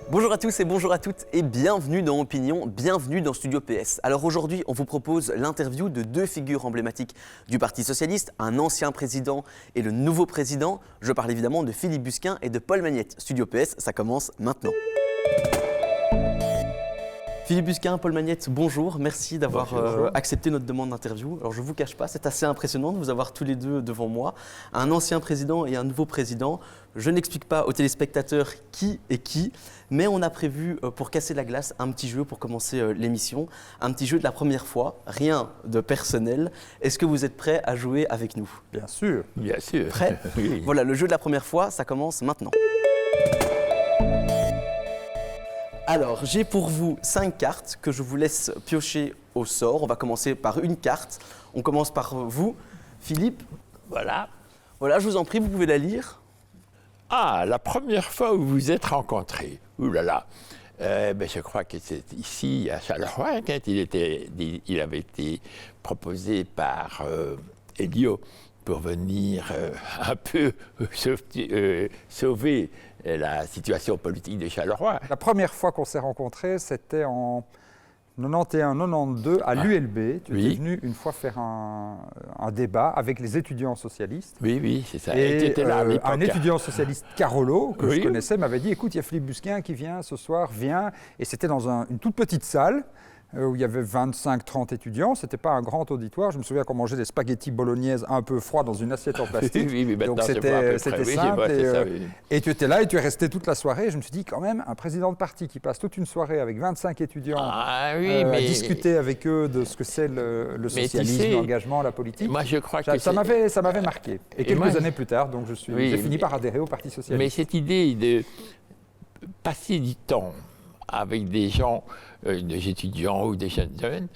Bonjour à tous et bonjour à toutes et bienvenue dans Opinion, bienvenue dans Studio PS. Alors aujourd'hui, on vous propose l'interview de deux figures emblématiques du Parti Socialiste, un ancien président et le nouveau président. Je parle évidemment de Philippe Busquin et de Paul Magnette. Studio PS, ça commence maintenant. Philippe Busquin, Paul Magnette, bonjour, merci d'avoir accepté notre demande d'interview. Alors je ne vous cache pas, c'est assez impressionnant de vous avoir tous les deux devant moi. Un ancien président et un nouveau président. Je n'explique pas aux téléspectateurs qui est qui, mais on a prévu pour casser la glace un petit jeu pour commencer l'émission. Un petit jeu de la première fois, rien de personnel. Est-ce que vous êtes prêts à jouer avec nous? Bien sûr. Bien sûr. Prêts? Oui. Voilà, le jeu de la première fois, ça commence maintenant. Alors, j'ai pour vous 5 cartes que je vous laisse piocher au sort. On va commencer par une carte. On commence par vous, Philippe. Voilà. Voilà, je vous en prie, vous pouvez la lire. Ah, la première fois où vous vous êtes rencontrés. Ouh là là. Je crois que c'est ici, à Charleroi, quand il avait été proposé par Elio pour venir un peu sauver la situation politique de Charleroi. La première fois qu'on s'est rencontrés, c'était en 91-92 à l'ULB. Tu étais venu une fois faire un débat avec les étudiants socialistes. Oui, c'est ça. Et tu étais là à l'époque. un étudiant socialiste, Carolo, que Oui. je connaissais, m'avait dit « Écoute, il y a Philippe Busquin qui vient ce soir, viens ». Et c'était dans une toute petite salle où il y avait 25-30 étudiants. Ce n'était pas un grand auditoire. Je me souviens qu'on mangeait des spaghettis bolognaises un peu froids dans une assiette en plastique. Oui, maintenant, donc je vois à peu c'était près. simple. Oui, c'est ça, oui. Et tu étais là et tu es resté toute la soirée. Je me suis dit, quand même, un président de parti qui passe toute une soirée avec 25 étudiants à discuter avec eux de ce que c'est le socialisme, l'engagement, la politique. Moi, je crois que ça m'avait marqué. Et quelques années plus tard, donc j'ai fini par adhérer au Parti socialiste. Mais cette idée de passer du temps avec des gens, des étudiants ou des jeunes,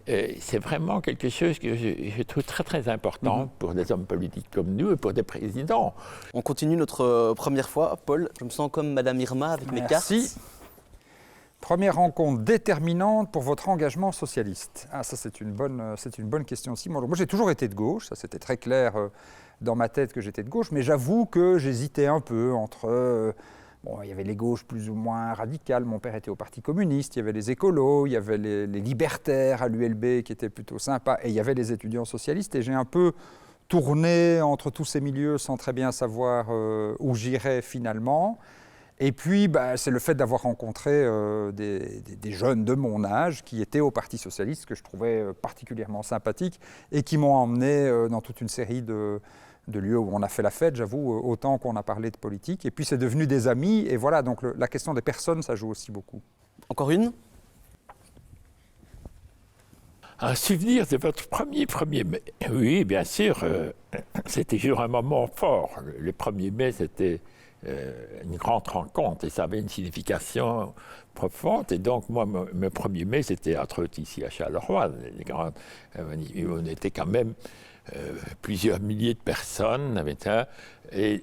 c'est vraiment quelque chose que je trouve très très important pour des hommes politiques comme nous et pour des présidents. On continue notre première fois. Paul, je me sens comme Madame Irma avec mes cartes. Merci. Première rencontre déterminante pour votre engagement socialiste. Ah, ça c'est une bonne question aussi. Moi j'ai toujours été de gauche, ça c'était très clair dans ma tête que j'étais de gauche, mais j'avoue que j'hésitais un peu entre... il y avait les gauches plus ou moins radicales, mon père était au Parti communiste, il y avait les écolos, il y avait les libertaires à l'ULB qui étaient plutôt sympas, et il y avait les étudiants socialistes, et j'ai un peu tourné entre tous ces milieux sans très bien savoir où j'irais finalement. Et puis, c'est le fait d'avoir rencontré des jeunes de mon âge qui étaient au Parti socialiste, que je trouvais particulièrement sympathiques, et qui m'ont emmené dans toute une série de lieux où on a fait la fête, j'avoue, autant qu'on a parlé de politique. Et puis c'est devenu des amis, et voilà, donc la question des personnes, ça joue aussi beaucoup. Encore une? Un souvenir de votre premier mai. Oui, bien sûr, c'était toujours un moment fort. Le 1er mai, c'était une grande rencontre, et ça avait une signification profonde. Et donc, moi, mon 1er mai, c'était entre autres ici à Charleroi. On était quand même... plusieurs milliers de personnes, et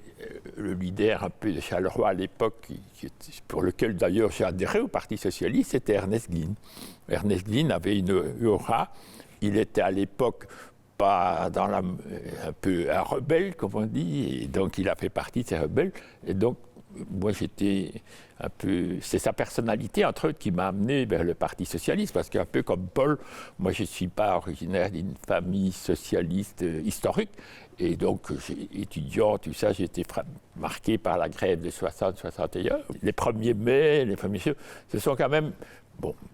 le leader un peu de Charleroi à l'époque, pour lequel d'ailleurs j'ai adhéré au Parti Socialiste, c'était Ernest Glyn. Ernest Glyn avait une aura, il était à l'époque pas un peu un rebelle, comme on dit, et donc il a fait partie de ces rebelles, et donc moi j'étais un peu... C'est sa personnalité, entre autres, qui m'a amené vers le Parti Socialiste, parce qu'un peu comme Paul, moi je ne suis pas originaire d'une famille socialiste historique, et donc étudiant, tout ça, j'ai été marqué par la grève de 60-61. Les 1er mai, les premiers choses, ce sont quand même,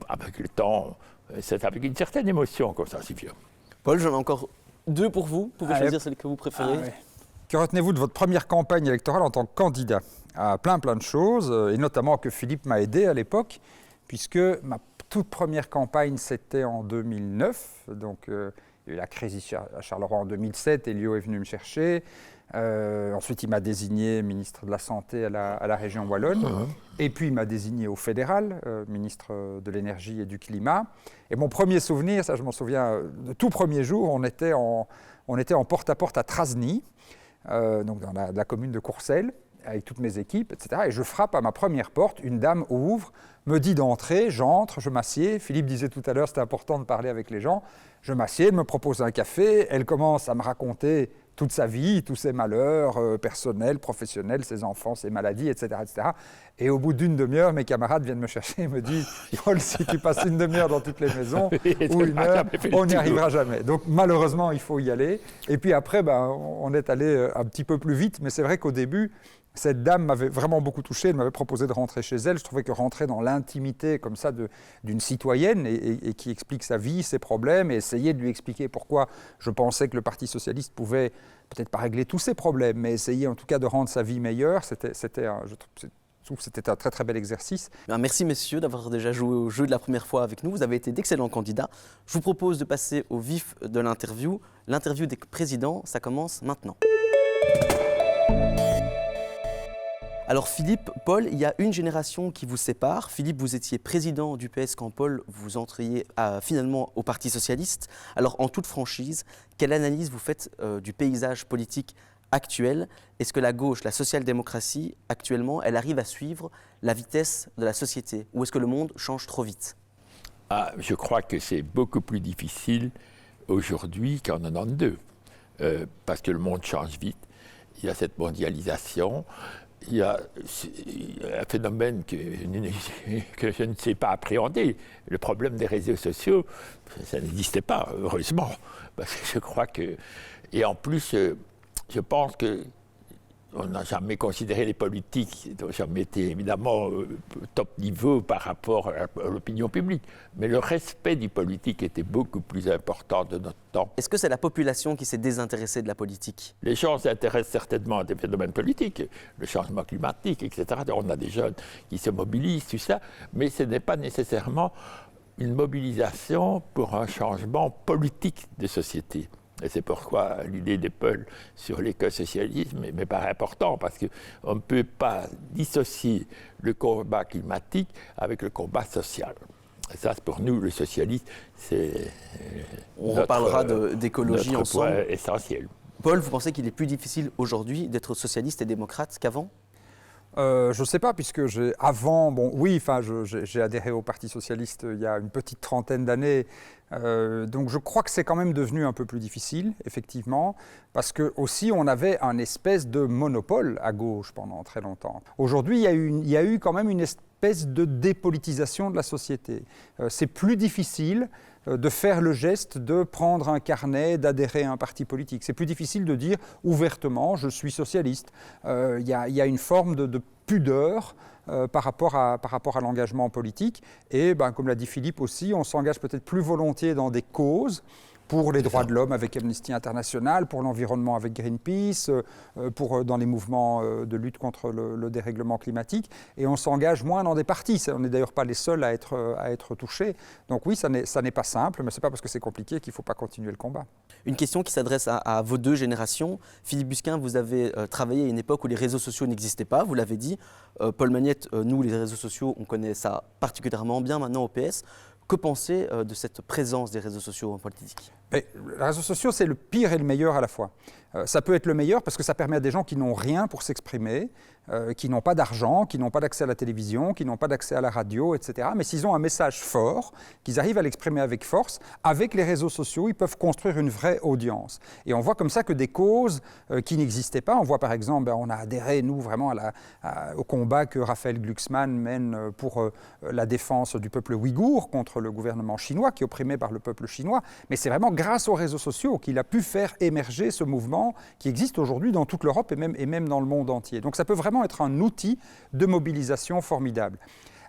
avec le temps, c'est avec une certaine émotion comme ça, c'est bien. Paul, j'en ai encore 2 pour vous. Vous pouvez choisir celle que vous préférez. Que retenez-vous de votre première campagne électorale en tant que candidat? À plein de choses, et notamment que Philippe m'a aidé à l'époque, puisque ma toute première campagne, c'était en 2009. Donc, il y a eu la crise ici à Charleroi en 2007, Elio est venu me chercher. Ensuite, il m'a désigné ministre de la Santé à la région Wallonne. Et puis, il m'a désigné au fédéral, ministre de l'Énergie et du Climat. Et mon premier souvenir, ça je m'en souviens, le tout premier jour, on était en porte-à-porte à Trasny, donc dans la commune de Courcelles, avec toutes mes équipes, etc. Et je frappe à ma première porte, une dame ouvre, me dit d'entrer, j'entre, je m'assieds. Philippe disait tout à l'heure, c'était important de parler avec les gens. Je m'assieds, elle me propose un café, elle commence à me raconter toute sa vie, tous ses malheurs personnels, professionnels, ses enfants, ses maladies, etc., etc. Et au bout d'une demi-heure, mes camarades viennent me chercher et me disent « Paul, si tu passes une demi-heure dans toutes les maisons, ou une heure, on n'y arrivera jamais. » Donc malheureusement, il faut y aller. Et puis après, on est allé un petit peu plus vite, mais c'est vrai qu'au début, cette dame m'avait vraiment beaucoup touché, elle m'avait proposé de rentrer chez elle. Je trouvais que rentrer dans l'intimité comme ça d'une citoyenne et qui explique sa vie, ses problèmes, et essayer de lui expliquer pourquoi je pensais que le Parti socialiste pouvait peut-être pas régler tous ses problèmes, mais essayer en tout cas de rendre sa vie meilleure, je trouve que c'était un très très bel exercice. Merci messieurs d'avoir déjà joué au jeu de la première fois avec nous. Vous avez été d'excellents candidats. Je vous propose de passer au vif de l'interview. L'interview des présidents, ça commence maintenant. Alors Philippe, Paul, il y a une génération qui vous sépare. Philippe, vous étiez président du PS quand Paul, vous entriez finalement au Parti socialiste. Alors en toute franchise, quelle analyse vous faites du paysage politique actuel? Est-ce que la gauche, la social-démocratie, actuellement, elle arrive à suivre la vitesse de la société? Ou est-ce que le monde change trop vite? Je crois que c'est beaucoup plus difficile aujourd'hui qu'en 92. Parce que le monde change vite. Il y a cette mondialisation. Il y a un phénomène que je ne sais pas appréhender. Le problème des réseaux sociaux, ça n'existait pas, heureusement. Parce que je crois que... Et en plus, je pense qu'on n'a jamais considéré les politiques, n'ont jamais été évidemment top niveau par rapport à l'opinion publique. Mais le respect du politique était beaucoup plus important de notre temps. Est-ce que c'est la population qui s'est désintéressée de la politique? Les gens s'intéressent certainement à des phénomènes politiques, le changement climatique, etc. On a des jeunes qui se mobilisent, tout ça, mais ce n'est pas nécessairement une mobilisation pour un changement politique de société. Et c'est pourquoi l'idée de Paul sur l'écosocialisme me paraît important, parce qu'on ne peut pas dissocier le combat climatique avec le combat social. Et ça, pour nous, le socialiste, c'est On reparlera d'écologie ensemble. Point essentiel. Paul, vous pensez qu'il est plus difficile aujourd'hui d'être socialiste et démocrate qu'avant? Je ne sais pas, puisque j'ai adhéré au Parti socialiste il y a une petite trentaine d'années. Donc je crois que c'est quand même devenu un peu plus difficile, effectivement, parce que aussi on avait un espèce de monopole à gauche pendant très longtemps. Aujourd'hui, il y a eu quand même une espèce de dépolitisation de la société. C'est plus difficile de faire le geste de prendre un carnet, d'adhérer à un parti politique. C'est plus difficile de dire ouvertement « je suis socialiste ». Il y a une forme de pudeur par rapport à l'engagement politique. Et comme l'a dit Philippe aussi, on s'engage peut-être plus volontiers dans des causes pour les droits de l'homme avec Amnesty International, pour l'environnement avec Greenpeace, dans les mouvements de lutte contre le dérèglement climatique, et on s'engage moins dans des partis. On n'est d'ailleurs pas les seuls à être touchés. Donc oui, ça n'est pas simple, mais ce n'est pas parce que c'est compliqué qu'il ne faut pas continuer le combat. Une question qui s'adresse à vos deux générations. Philippe Busquin, vous avez travaillé à une époque où les réseaux sociaux n'existaient pas, vous l'avez dit. Paul Magnette, nous, les réseaux sociaux, on connaît ça particulièrement bien maintenant au PS. Que penser de cette présence des réseaux sociaux en politique? Les réseaux sociaux, c'est le pire et le meilleur à la fois. Ça peut être le meilleur parce que ça permet à des gens qui n'ont rien pour s'exprimer, qui n'ont pas d'argent, qui n'ont pas d'accès à la télévision, qui n'ont pas d'accès à la radio, etc. Mais s'ils ont un message fort, qu'ils arrivent à l'exprimer avec force, avec les réseaux sociaux, ils peuvent construire une vraie audience. Et on voit comme ça que des causes qui n'existaient pas, on voit par exemple, on a adhéré, nous, vraiment au combat que Raphaël Glucksmann mène pour la défense du peuple ouïghour contre le gouvernement chinois, qui est opprimé par le peuple chinois. Mais c'est vraiment grâce aux réseaux sociaux qu'il a pu faire émerger ce mouvement qui existe aujourd'hui dans toute l'Europe et même dans le monde entier. Donc ça peut vraiment être un outil de mobilisation formidable.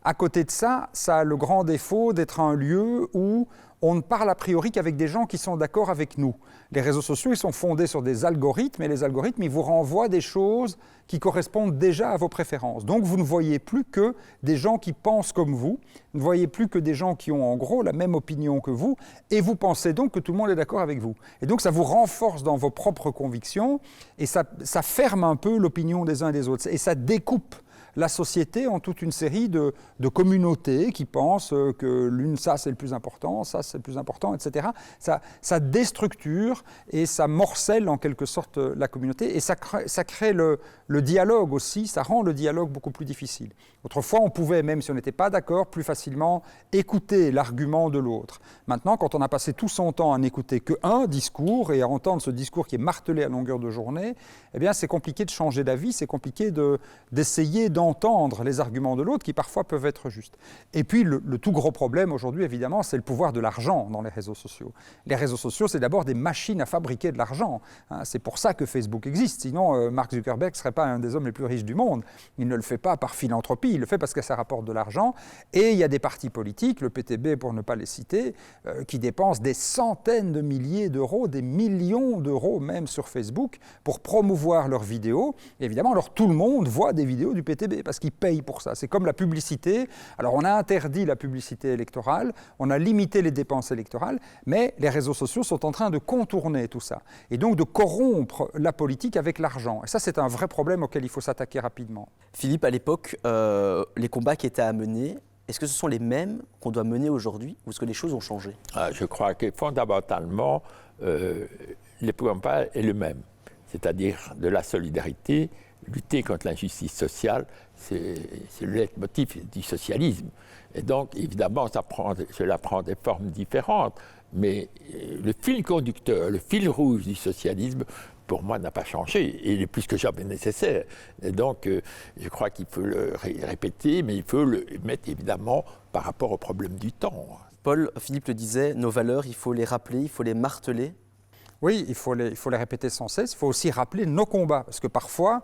À côté de ça, ça a le grand défaut d'être un lieu où on ne parle a priori qu'avec des gens qui sont d'accord avec nous. Les réseaux sociaux, ils sont fondés sur des algorithmes, et les algorithmes, ils vous renvoient des choses qui correspondent déjà à vos préférences. Donc vous ne voyez plus que des gens qui pensent comme vous, vous ne voyez plus que des gens qui ont en gros la même opinion que vous, et vous pensez donc que tout le monde est d'accord avec vous. Et donc ça vous renforce dans vos propres convictions, et ça ferme un peu l'opinion des uns et des autres, et ça découpe la société en toute une série de communautés qui pensent que ça c'est le plus important, ça c'est le plus important, etc. Ça déstructure et ça morcelle en quelque sorte la communauté et ça crée le dialogue aussi, ça rend le dialogue beaucoup plus difficile. Autrefois, on pouvait, même si on n'était pas d'accord, plus facilement écouter l'argument de l'autre. Maintenant, quand on a passé tout son temps à n'écouter qu'un discours et à entendre ce discours qui est martelé à longueur de journée, eh bien, c'est compliqué de changer d'avis, c'est compliqué d'essayer d'entendre les arguments de l'autre qui parfois peuvent être justes. Et puis, le tout gros problème aujourd'hui, évidemment, c'est le pouvoir de l'argent dans les réseaux sociaux. Les réseaux sociaux, c'est d'abord des machines à fabriquer de l'argent. C'est pour ça que Facebook existe. Sinon, Mark Zuckerberg ne serait pas un des hommes les plus riches du monde. Il ne le fait pas par philanthropie, il le fait parce que ça rapporte de l'argent. Et il y a des partis politiques, le PTB pour ne pas les citer, qui dépensent des centaines de milliers d'euros, des millions d'euros même sur Facebook pour promouvoir leurs vidéos. Et évidemment, alors tout le monde voit des vidéos du PTB parce qu'ils payent pour ça. C'est comme la publicité. Alors on a interdit la publicité électorale, on a limité les dépenses électorales, mais les réseaux sociaux sont en train de contourner tout ça. Et donc de corrompre la politique avec l'argent. Et ça, c'est un vrai problème auquel il faut s'attaquer rapidement. Philippe, à l'époque, les combats qui étaient à mener, est-ce que ce sont les mêmes qu'on doit mener aujourd'hui ou est-ce que les choses ont changé ? Je crois que fondamentalement, le combat est le même, c'est-à-dire de la solidarité, lutter contre l'injustice sociale, c'est le leitmotiv du socialisme. Et donc, évidemment, cela prend des formes différentes, mais le fil conducteur, le fil rouge du socialisme, pour moi, n'a pas changé et il est plus que jamais nécessaire. Et donc, je crois qu'il faut le répéter, mais il faut le mettre évidemment par rapport au problème du temps. Paul, Philippe le disait, nos valeurs, il faut les rappeler, il faut les marteler. Oui, il faut les répéter sans cesse. Il faut aussi rappeler nos combats, parce que parfois,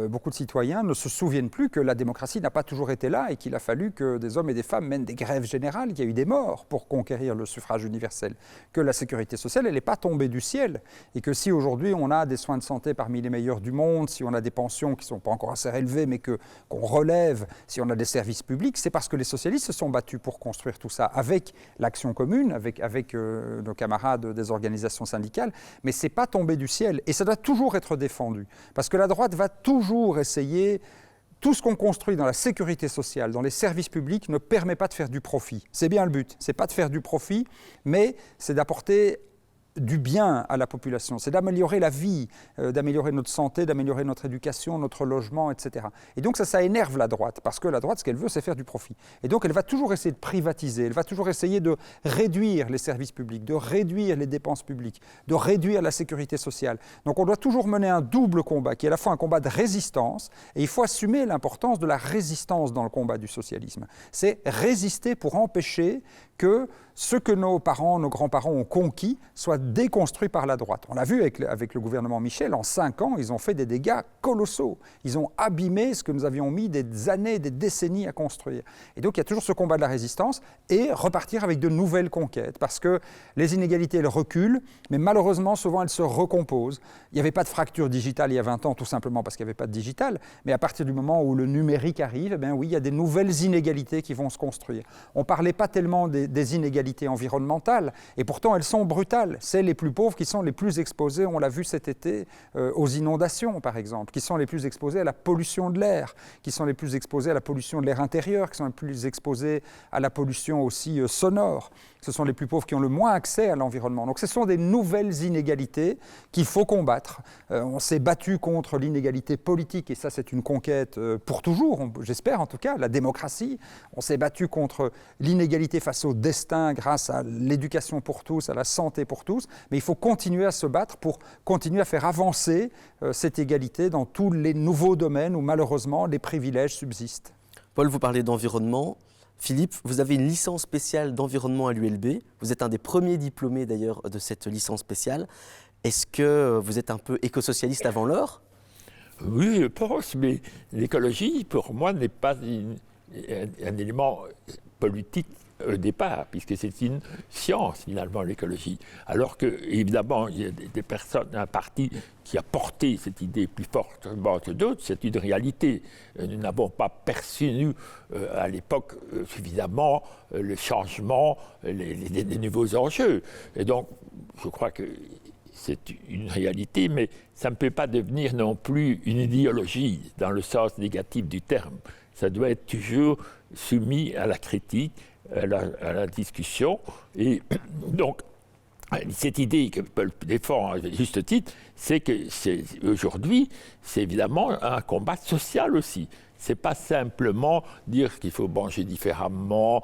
beaucoup de citoyens ne se souviennent plus que la démocratie n'a pas toujours été là et qu'il a fallu que des hommes et des femmes mènent des grèves générales, qu'il y a eu des morts pour conquérir le suffrage universel, que la sécurité sociale, elle n'est pas tombée du ciel et que si aujourd'hui on a des soins de santé parmi les meilleurs du monde, si on a des pensions qui ne sont pas encore assez élevées mais qu'on relève, si on a des services publics, c'est parce que les socialistes se sont battus pour construire tout ça avec l'action commune, avec nos camarades des organisations syndicales, mais ce n'est pas tombé du ciel et ça doit toujours être défendu parce que la droite va toujours essayer, tout ce qu'on construit dans la sécurité sociale, dans les services publics, ne permet pas de faire du profit. C'est bien le but, c'est pas de faire du profit, mais c'est d'apporter du bien à la population, c'est d'améliorer la vie, d'améliorer notre santé, d'améliorer notre éducation, notre logement, etc. Et donc ça énerve la droite, parce que la droite, ce qu'elle veut, c'est faire du profit. Et donc elle va toujours essayer de privatiser, elle va toujours essayer de réduire les services publics, de réduire les dépenses publiques, de réduire la sécurité sociale. Donc on doit toujours mener un double combat, qui est à la fois un combat de résistance, et il faut assumer l'importance de la résistance dans le combat du socialisme. C'est résister pour empêcher que ce que nos parents, nos grands-parents ont conquis soit déconstruit par la droite. On l'a vu avec le gouvernement Michel, en 5 ans, ils ont fait des dégâts colossaux. Ils ont abîmé ce que nous avions mis des années, des décennies à construire. Et donc il y a toujours ce combat de la résistance et repartir avec de nouvelles conquêtes, parce que les inégalités, elles reculent, mais malheureusement, souvent, elles se recomposent. Il n'y avait pas de fracture digitale il y a 20 ans, tout simplement parce qu'il n'y avait pas de digital, mais à partir du moment où le numérique arrive, eh bien oui, il y a des nouvelles inégalités qui vont se construire. On ne parlait pas tellement des inégalités environnementales, et pourtant elles sont brutales. C'est les plus pauvres qui sont les plus exposés, on l'a vu cet été, aux inondations par exemple, qui sont les plus exposés à la pollution de l'air, qui sont les plus exposés à la pollution de l'air intérieur, qui sont les plus exposés à la pollution aussi sonore. Ce sont les plus pauvres qui ont le moins accès à l'environnement. Donc ce sont des nouvelles inégalités qu'il faut combattre. On s'est battu contre l'inégalité politique, et ça c'est une conquête pour toujours, j'espère en tout cas, la démocratie. On s'est battu contre l'inégalité face au destin grâce à l'éducation pour tous, à la santé pour tous, mais il faut continuer à se battre pour continuer à faire avancer cette égalité dans tous les nouveaux domaines où malheureusement les privilèges subsistent. Paul, vous parlez d'environnement. Philippe, vous avez une licence spéciale d'environnement à l'ULB. Vous êtes un des premiers diplômés d'ailleurs de cette licence spéciale. Est-ce que vous êtes un peu écosocialiste avant l'heure ? Oui, je pense, mais l'écologie, pour moi, n'est pas un élément politique au départ, puisque c'est une science, finalement, l'écologie. Alors que, évidemment, il y a des personnes, un parti qui a porté cette idée plus fortement que d'autres, c'est une réalité. Nous n'avons pas perçu, nous, à l'époque, suffisamment le changement, les nouveaux enjeux. Et donc, je crois que c'est une réalité, mais ça ne peut pas devenir non plus une idéologie dans le sens négatif du terme. Ça doit être toujours soumis à la critique, à la discussion. Et donc, cette idée que Paul défend à juste titre, c'est que aujourd'hui, c'est évidemment un combat social aussi. Ce n'est pas simplement dire qu'il faut manger différemment,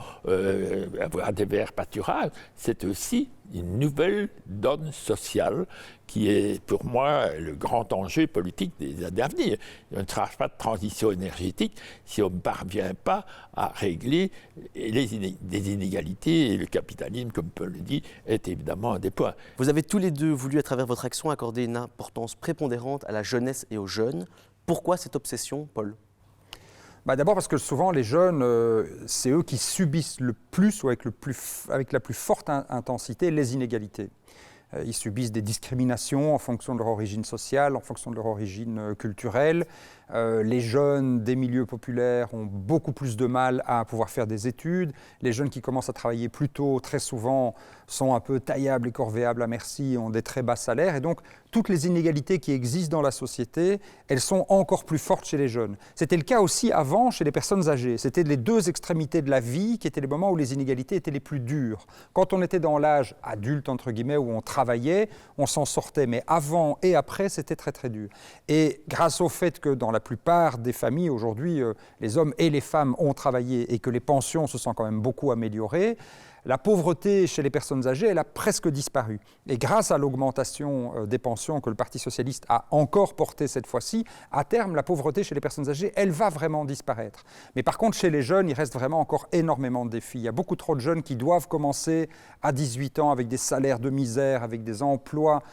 avoir des verts pâturages. C'est aussi une nouvelle donne sociale qui est pour moi le grand enjeu politique des années à venir. Il ne sera pas de transition énergétique si on ne parvient pas à régler des inégalités. Et le capitalisme, comme Paul le dit, est évidemment un des points. Vous avez tous les deux voulu, à travers votre action, accorder une importance prépondérante à la jeunesse et aux jeunes. Pourquoi cette obsession, Paul ? D'abord parce que souvent les jeunes, c'est eux qui subissent le plus ou avec la plus forte intensité les inégalités. Ils subissent des discriminations en fonction de leur origine sociale, en fonction de leur origine culturelle. Les jeunes des milieux populaires ont beaucoup plus de mal à pouvoir faire des études. Les jeunes qui commencent à travailler plus tôt, très souvent, sont un peu taillables et corvéables à merci, ont des très bas salaires. Et donc, toutes les inégalités qui existent dans la société, elles sont encore plus fortes chez les jeunes. C'était le cas aussi avant chez les personnes âgées. C'était les deux extrémités de la vie qui étaient les moments où les inégalités étaient les plus dures. Quand on était dans l'âge adulte, entre guillemets, où on travaillait, on s'en sortait. Mais avant et après, c'était très très dur. Et grâce au fait que dans la plupart des familles, aujourd'hui, les hommes et les femmes ont travaillé et que les pensions se sont quand même beaucoup améliorées, la pauvreté chez les personnes âgées, elle a presque disparu. Et grâce à l'augmentation des pensions que le Parti socialiste a encore portée cette fois-ci, à terme, la pauvreté chez les personnes âgées, elle va vraiment disparaître. Mais par contre, chez les jeunes, il reste vraiment encore énormément de défis. Il y a beaucoup trop de jeunes qui doivent commencer à 18 ans avec des salaires de misère, avec des emplois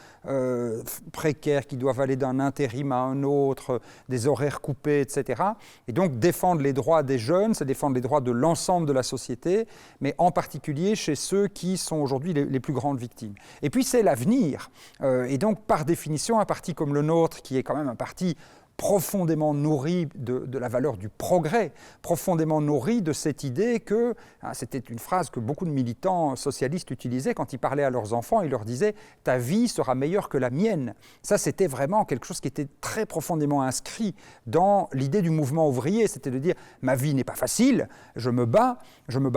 précaires qui doivent aller d'un intérim à un autre, des horaires coupés, etc. Et donc, défendre les droits des jeunes, c'est défendre les droits de l'ensemble de la société, mais en particulier chez ceux qui sont aujourd'hui les plus grandes victimes. Et puis c'est l'avenir. Et donc par définition, un parti comme le nôtre, qui est quand même un parti profondément nourri de la valeur du progrès, profondément nourri de cette idée que, c'était une phrase que beaucoup de militants socialistes utilisaient quand ils parlaient à leurs enfants, ils leur disaient « ta vie sera meilleure que la mienne ». Ça, c'était vraiment quelque chose qui était très profondément inscrit dans l'idée du mouvement ouvrier, c'était de dire « ma vie n'est pas facile, je me bats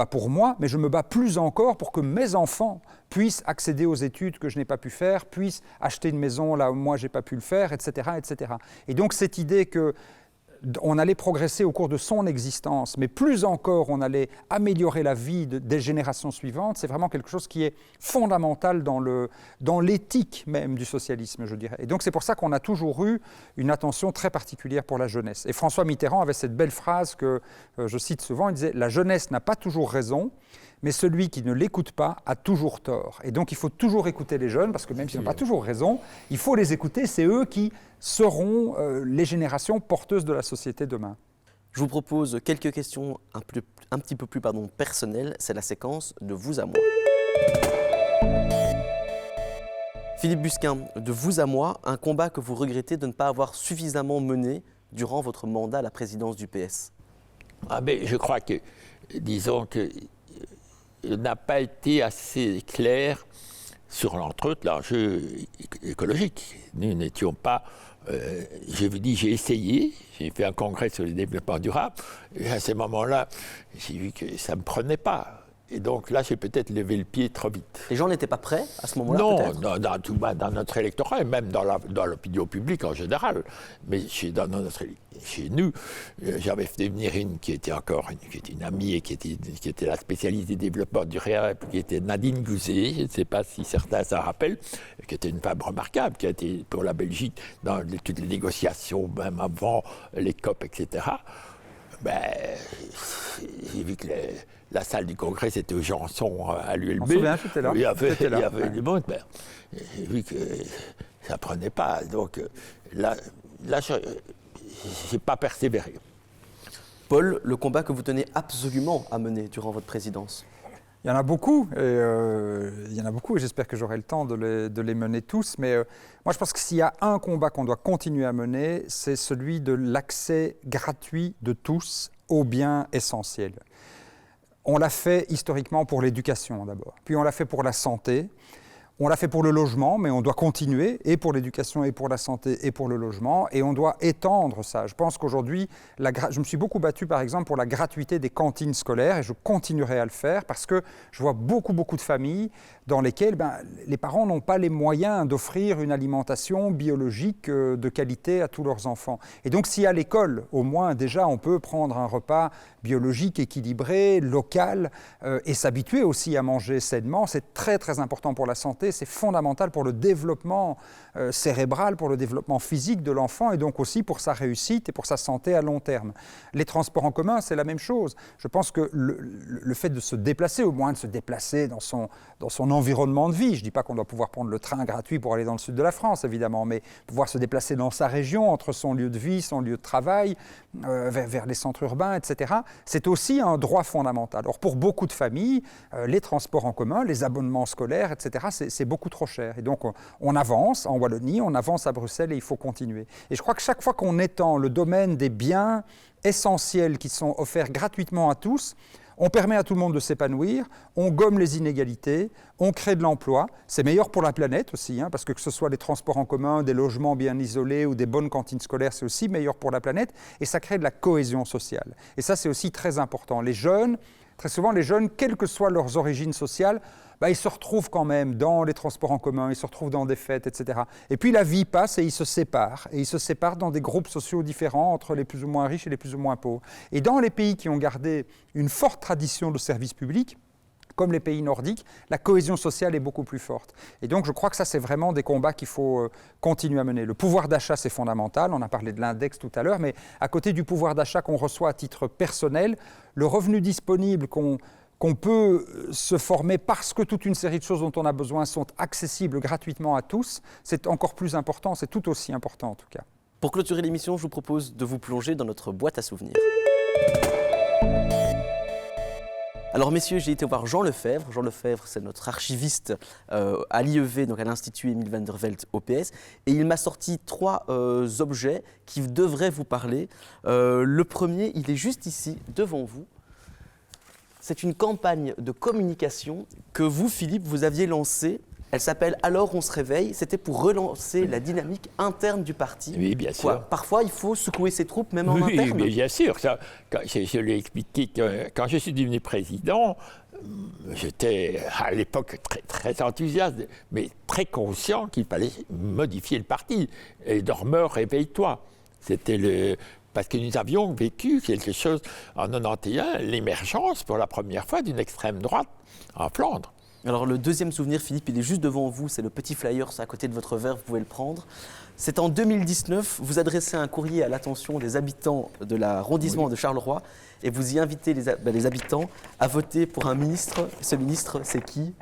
pour moi, mais je me bats plus encore pour que mes enfants puissent accéder aux études que je n'ai pas pu faire, puissent acheter une maison là où moi je n'ai pas pu le faire, etc., etc. » Et donc cette idée qu'on allait progresser au cours de son existence, mais plus encore on allait améliorer la vie des générations suivantes, c'est vraiment quelque chose qui est fondamental dans l'éthique même du socialisme, je dirais. Et donc c'est pour ça qu'on a toujours eu une attention très particulière pour la jeunesse. Et François Mitterrand avait cette belle phrase que je cite souvent, il disait « La jeunesse n'a pas toujours raison, mais celui qui ne l'écoute pas a toujours tort. » Et donc il faut toujours écouter les jeunes, parce que même s'ils n'ont pas toujours raison, il faut les écouter, c'est eux qui seront les générations porteuses de la société demain. Je vous propose quelques questions un petit peu plus personnelles, c'est la séquence de vous à moi. Philippe Busquin, de vous à moi, un combat que vous regrettez de ne pas avoir suffisamment mené durant votre mandat à la présidence du PS. Je crois que, disons que il n'a pas été assez clair sur, entre autres, l'enjeu écologique. Nous n'étions pas... je vous dis, j'ai essayé, j'ai fait un congrès sur le développement durable, et à ce moment-là, j'ai vu que ça ne me prenait pas. Et donc là, j'ai peut-être levé le pied trop vite. Les gens n'étaient pas prêts à ce moment-là, non, peut-être? Dans notre électorat, et même dans l'opinion publique en général. Mais chez nous, j'avais fait venir qui était une amie et qui était la spécialiste du développement durable, qui était Nadine Gouzet, je ne sais pas si certains s'en rappellent, qui était une femme remarquable, qui a été pour la Belgique dans toutes les négociations, même avant les COP, etc. J'ai vu que la salle du Congrès, c'était au Janson à l'ULB. On se souvient, j'étais là. Il y avait du monde. J'ai vu que ça ne prenait pas. Donc là je n'ai pas persévéré. Paul, le combat que vous tenez absolument à mener durant votre présidence? Il y en a beaucoup, et j'espère que j'aurai le temps de les mener tous. Mais moi, je pense que s'il y a un combat qu'on doit continuer à mener, c'est celui de l'accès gratuit de tous aux biens essentiels. On l'a fait historiquement pour l'éducation d'abord, puis on l'a fait pour la santé. On l'a fait pour le logement, mais on doit continuer, et pour l'éducation, et pour la santé, et pour le logement, et on doit étendre ça. Je pense qu'aujourd'hui, je me suis beaucoup battu, par exemple, pour la gratuité des cantines scolaires, et je continuerai à le faire, parce que je vois beaucoup de familles dans lesquelles les parents n'ont pas les moyens d'offrir une alimentation biologique de qualité à tous leurs enfants. Et donc, si à l'école, au moins, déjà, on peut prendre un repas biologique, équilibré, local, et s'habituer aussi à manger sainement, c'est très, très important pour la santé. C'est fondamental pour le développement cérébral, pour le développement physique de l'enfant et donc aussi pour sa réussite et pour sa santé à long terme. Les transports en commun, c'est la même chose. Je pense que le fait de se déplacer, au moins de se déplacer dans son environnement de vie, je ne dis pas qu'on doit pouvoir prendre le train gratuit pour aller dans le sud de la France, évidemment, mais pouvoir se déplacer dans sa région, entre son lieu de vie, son lieu de travail, vers les centres urbains, etc., c'est aussi un droit fondamental. Or, pour beaucoup de familles, les transports en commun, les abonnements scolaires, etc., c'est beaucoup trop cher. Et donc, on avance en Wallonie, on avance à Bruxelles et il faut continuer. Et je crois que chaque fois qu'on étend le domaine des biens essentiels qui sont offerts gratuitement à tous, on permet à tout le monde de s'épanouir, on gomme les inégalités, on crée de l'emploi. C'est meilleur pour la planète aussi, parce que ce soit des transports en commun, des logements bien isolés ou des bonnes cantines scolaires, c'est aussi meilleur pour la planète et ça crée de la cohésion sociale. Et ça, c'est aussi très important. Les jeunes, très souvent, quelles que soient leurs origines sociales, ils se retrouvent quand même dans les transports en commun, ils se retrouvent dans des fêtes, etc. Et puis la vie passe et ils se séparent. Et ils se séparent dans des groupes sociaux différents entre les plus ou moins riches et les plus ou moins pauvres. Et dans les pays qui ont gardé une forte tradition de service public, comme les pays nordiques, la cohésion sociale est beaucoup plus forte. Et donc je crois que ça, c'est vraiment des combats qu'il faut continuer à mener. Le pouvoir d'achat, c'est fondamental, on a parlé de l'index tout à l'heure, mais à côté du pouvoir d'achat qu'on reçoit à titre personnel, le revenu disponible qu'on peut se former parce que toute une série de choses dont on a besoin sont accessibles gratuitement à tous, c'est encore plus important, c'est tout aussi important en tout cas. Pour clôturer l'émission, je vous propose de vous plonger dans notre boîte à souvenirs. Alors messieurs, j'ai été voir Jean Lefebvre. Jean Lefebvre, c'est notre archiviste à l'IEV, donc à l'Institut Émile van der Velde OPS. Et il m'a sorti 3 objets qui devraient vous parler. Le premier, il est juste ici, devant vous. C'est une campagne de communication que vous, Philippe, vous aviez lancée. Elle s'appelle « Alors on se réveille ». C'était pour relancer la dynamique interne du parti. Oui, bien sûr. Parfois, il faut secouer ses troupes, même en interne. Oui, mais bien sûr. Ça, je l'ai expliqué, quand je suis devenu président, j'étais à l'époque très, très enthousiaste, mais très conscient qu'il fallait modifier le parti. Et dormeur, réveille-toi. C'était parce que nous avions vécu quelque chose en 1991, l'émergence pour la première fois d'une extrême droite en Flandre. Alors le deuxième souvenir, Philippe, il est juste devant vous, c'est le petit flyer à côté de votre verre, vous pouvez le prendre. C'est en 2019, vous adressez un courrier à l'attention des habitants de l'arrondissement de Charleroi et vous y invitez les habitants à voter pour un ministre. Ce ministre, c'est qui ?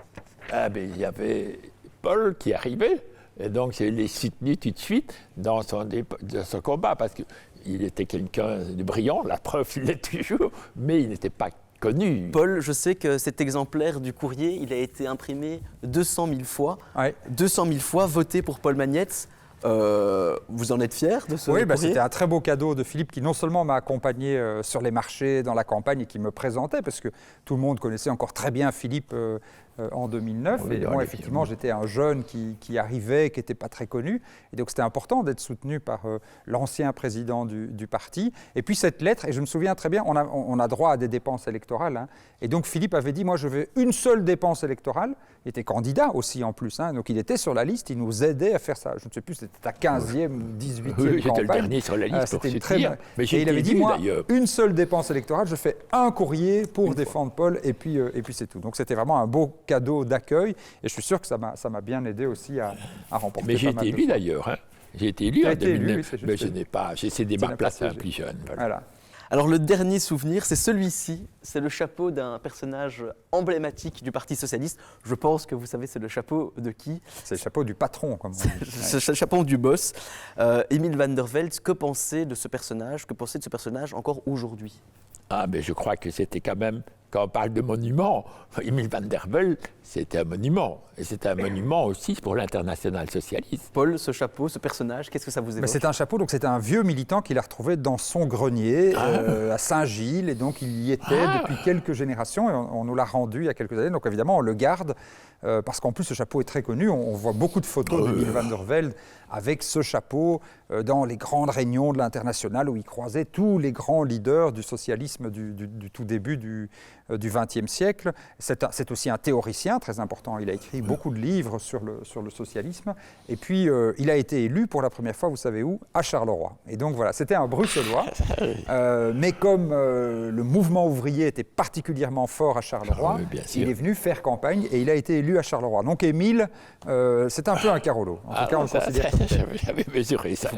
Il y avait Paul qui arrivait, et donc je l'ai soutenu tout de suite dans son combat, parce qu'il était quelqu'un de brillant, la preuve, il l'est toujours, mais il n'était pas connu. Paul, je sais que cet exemplaire du courrier, il a été imprimé 200 000 fois. Ouais. 200 000 fois voté pour Paul Magnetz. Vous en êtes fier de ce courrier ? Oui, c'était un très beau cadeau de Philippe qui non seulement m'a accompagné sur les marchés, dans la campagne et qui me présentait, parce que tout le monde connaissait encore très bien Philippe en 2009. Oui, et moi, effectivement, j'étais un jeune qui arrivait, qui n'était pas très connu. Et donc, c'était important d'être soutenu par l'ancien président du parti. Et puis, cette lettre, et je me souviens très bien, on a droit à des dépenses électorales. Hein, et donc, Philippe avait dit, moi, je veux une seule dépense électorale. Il était candidat aussi, en plus. Hein, donc, il était sur la liste. Il nous aidait à faire ça. Je ne sais plus, c'était ta 15e ou 18e campagne. J'étais le dernier sur la liste c'était mais et il avait dit, moi, une seule dépense électorale, je fais un courrier pour défendre Paul. Et puis c'est tout. Donc, c'était vraiment un beau cadeau d'accueil, et je suis sûr que ça m'a bien aidé aussi à remporter. Mais j'ai été élu d'ailleurs, hein. J'ai été élu en 2009, mais j'ai cédé ma place à un plus jeune. Voilà. Alors le dernier souvenir, c'est celui-ci, c'est le chapeau d'un personnage emblématique du Parti Socialiste. Je pense que vous savez, c'est le chapeau de qui ? C'est le chapeau du patron, comme on dit. C'est le chapeau du boss. Émile van der Velde, que pensez de ce personnage ? Que pensez de ce personnage encore aujourd'hui ? Je crois que c'était quand même quand on parle de monument, Émile van der Velde, c'était un monument. Et c'était un monument aussi pour l'Internationale socialiste. Paul, ce chapeau, ce personnage, qu'est-ce que ça vous évoque? C'est un chapeau, donc c'était un vieux militant qu'il a retrouvé dans son grenier à Saint-Gilles. Et donc il y était depuis quelques générations. Et on nous l'a rendu il y a quelques années. Donc évidemment, on le garde. Parce qu'en plus, ce chapeau est très connu. On voit beaucoup de photos d'Émile van der Velde avec ce chapeau dans les grandes réunions de l'Internationale où il croisait tous les grands leaders du socialisme du tout début du XXe siècle. C'est aussi un théoricien très important. Il a écrit beaucoup de livres sur le socialisme. Et puis, il a été élu pour la première fois, vous savez où? À Charleroi. Et donc voilà, c'était un Bruxellois. Mais comme le mouvement ouvrier était particulièrement fort à Charleroi, il est venu faire campagne et il a été élu à Charleroi. Donc Émile, c'est un peu un Carolo. En tout cas, on le considère comme tel. J'avais mesuré ça.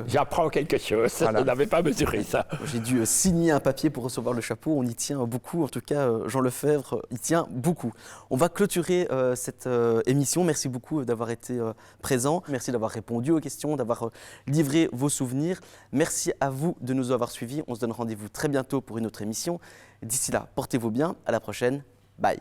J'apprends quelque chose. Voilà. Je n'avais pas mesuré ça. J'ai dû signer un papier pour recevoir le chapeau. On y tient beaucoup. En tout cas, Jean Lefebvre y tient beaucoup. On va clôturer cette émission. Merci beaucoup d'avoir été présent. Merci d'avoir répondu aux questions, d'avoir livré vos souvenirs. Merci à vous de nous avoir suivis. On se donne rendez-vous très bientôt pour une autre émission. D'ici là, portez-vous bien. À la prochaine. Bye.